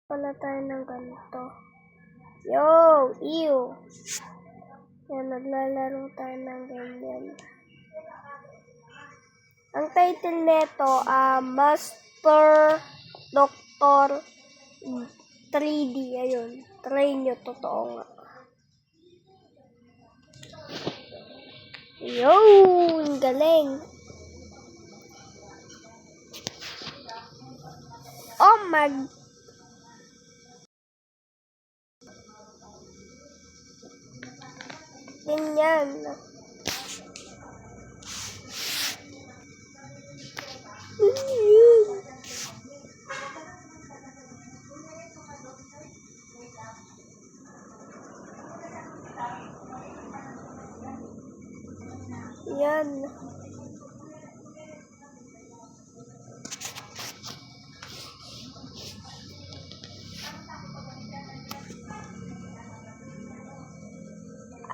Pala tayo ng ganito. Yo! Ew! Yan, naglalaro tayo ng ganyan. Ang title nito, Master Doctor 3D. Ayun. Try nyo. Totoo nga. Yo! Galing! Oh my... Ganyan. Yan.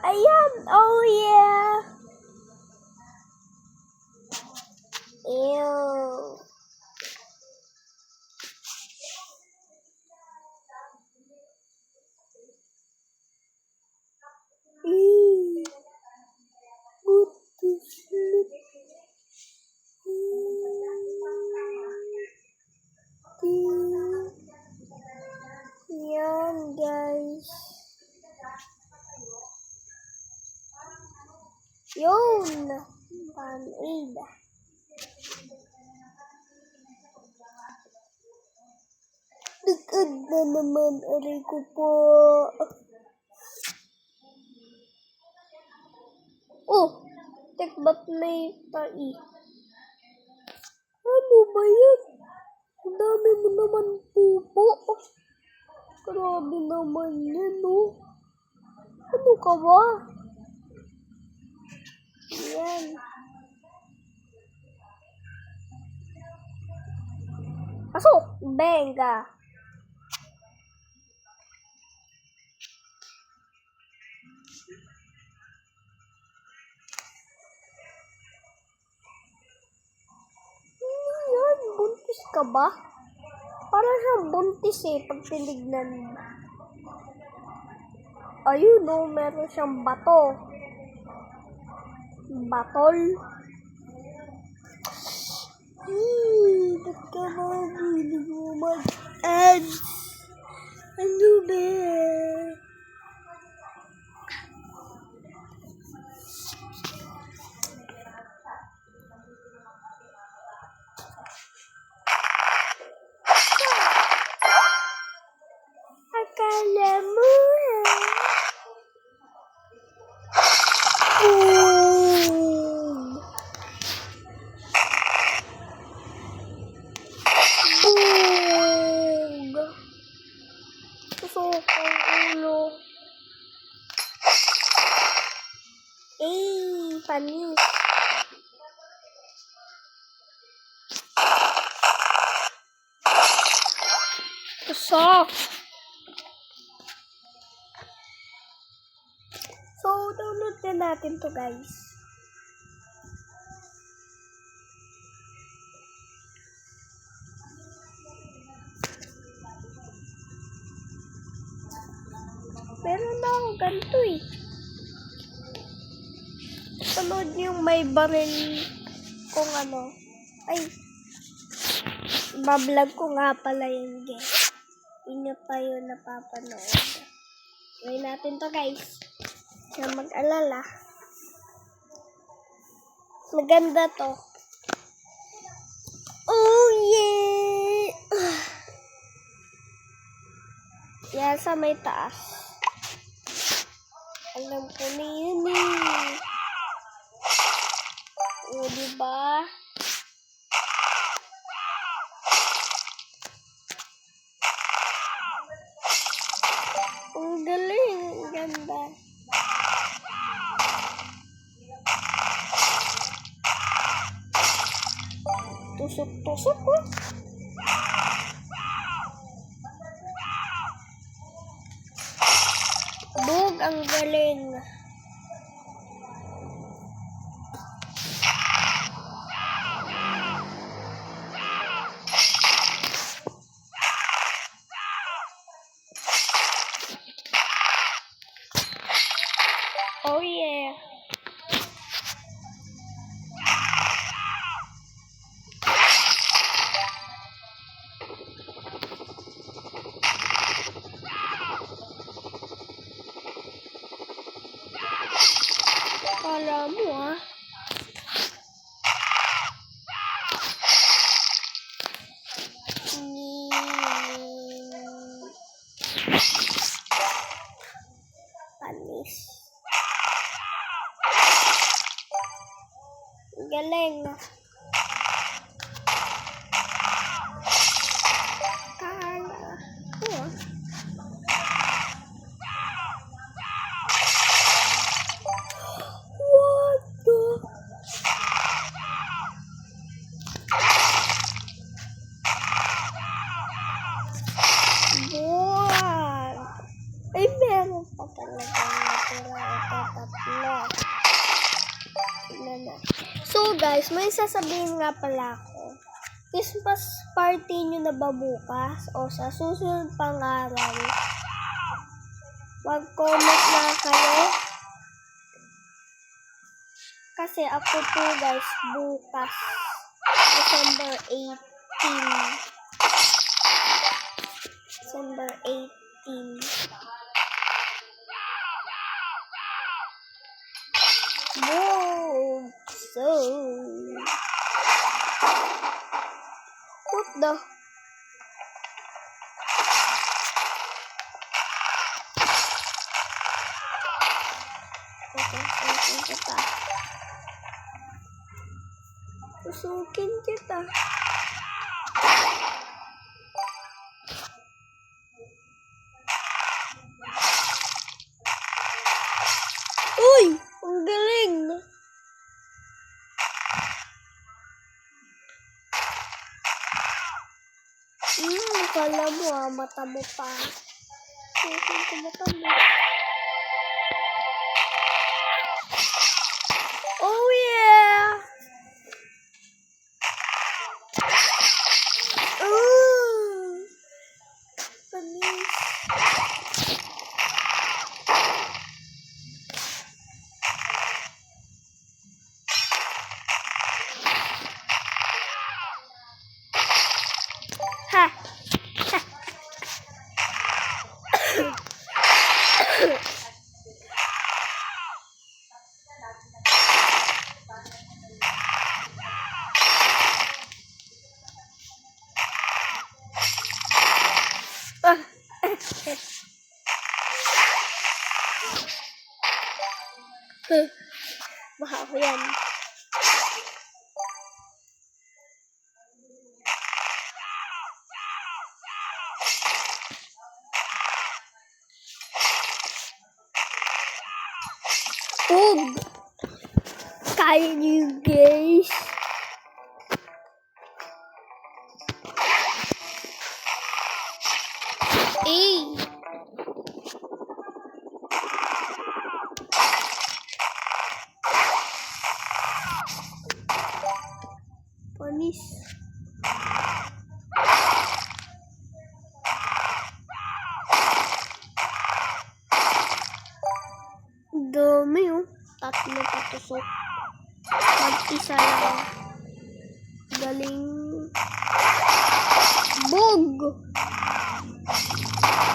Ayan. Oh yeah. Ew. What the flip? Yan guys. Yun. Pan-aid. Likod na naman. Aray ko po. Oh. Tek, ba't may tai? Ano ba yan? Ang dami mo naman pupo. Grabe naman yan, oh. Ano ka ba? Yan. Pasok! Benga! Yan, buntis ka ba? Para siyang buntis pag tinignan mo. Ayun, oh, meron siyang bato. Batol. Ba't ka mabilig mo mag-ads? Ano ba? Akala mo, Tusok ang ulo. Panis. Tusok. So, download na natin to guys. Meron na ako ganito Panood yung may baril kung ano. Ay, bablog ko nga pala yung game. Hindi pa yun napapanood. Gawin natin to guys. Na mag-alala. Maganda to. Oh yeah! Yan sa may taas. Alam ko na yun O, diba? Ang galing. Ang ganda. Tusok-tusok Bug, ang galing. Oh yeah. Kala mo ah. Panis. Galing. Kala. Oh. What the? Buwan. Ay, meron pa talaga natira. Ito, tatlo. Tignan na. So, guys, may sasabihin nga pala ako. Christmas party nyo na ba bukas? O sa susunod pang araw? Mag-comment na kayo. Kasi ako po, guys, bukas. December 18. December 18. Whoa! So... What the? Tusukin kita. Tusukin kita. Uy! Ang galing! Kala mo mata mo pa. Tusukin ko mata mo. Oh yeah! Panis. Ha! Baka ako yan. Kaya niyo guys. Panis. Dami oh. Tatlo patusok. Mag-isa lang. Galing. Bog!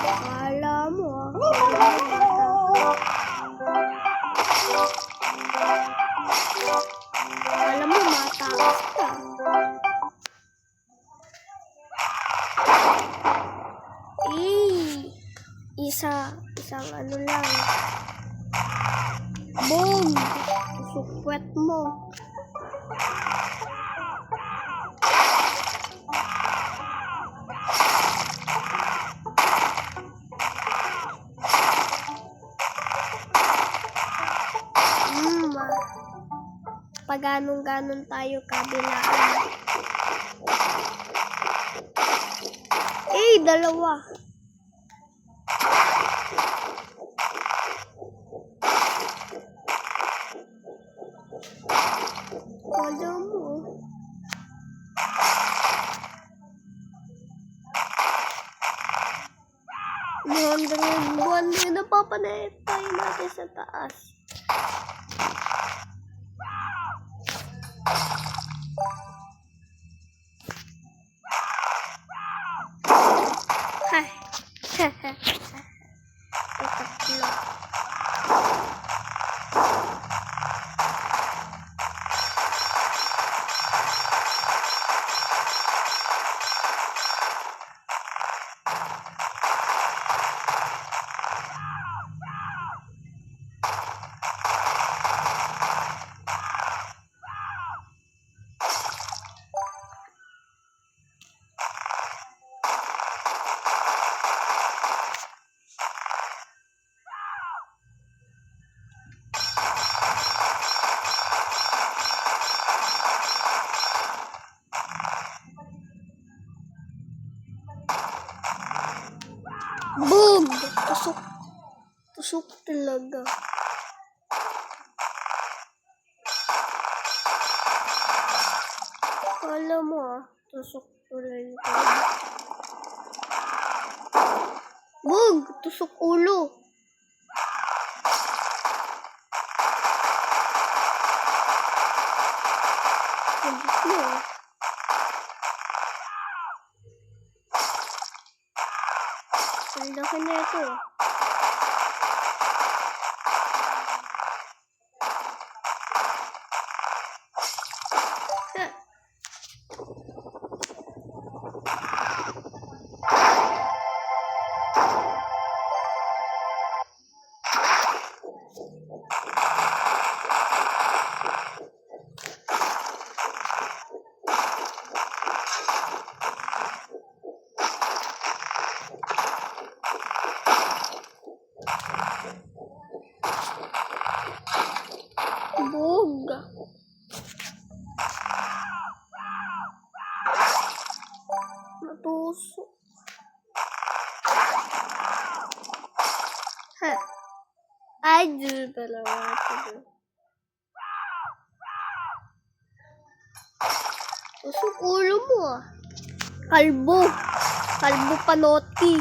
Akala mo ah. Akala mo matakas ka. Isang ano lang. Bog! Sukwet mo. Pag ganun tayo kabilaan. Dalawa. Kala mo. Buwan na napapanay tayo natin sa taas. Ay. Tatlo. Boom! Tusok. Tusok talaga. Kala mo tusok talaga. Boom! Tusok ulo. Hindi mo. Ang laki na ito. Bog. Matusok. Ha. Ay, dito talaga. Tusok ulo mo Kalbo. Kalbo panoti.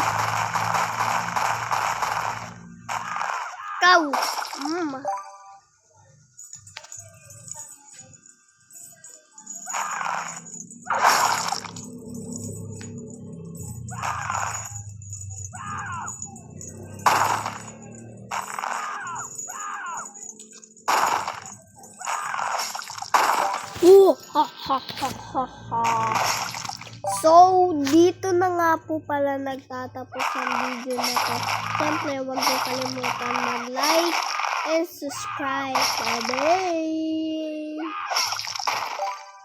Ikaw. Ha ha ha ha ha. So, dito na nga po pala nagtatapos ang video na to. Siyempre, huwag niyo kalimutan mag-like and subscribe. Bye-bye!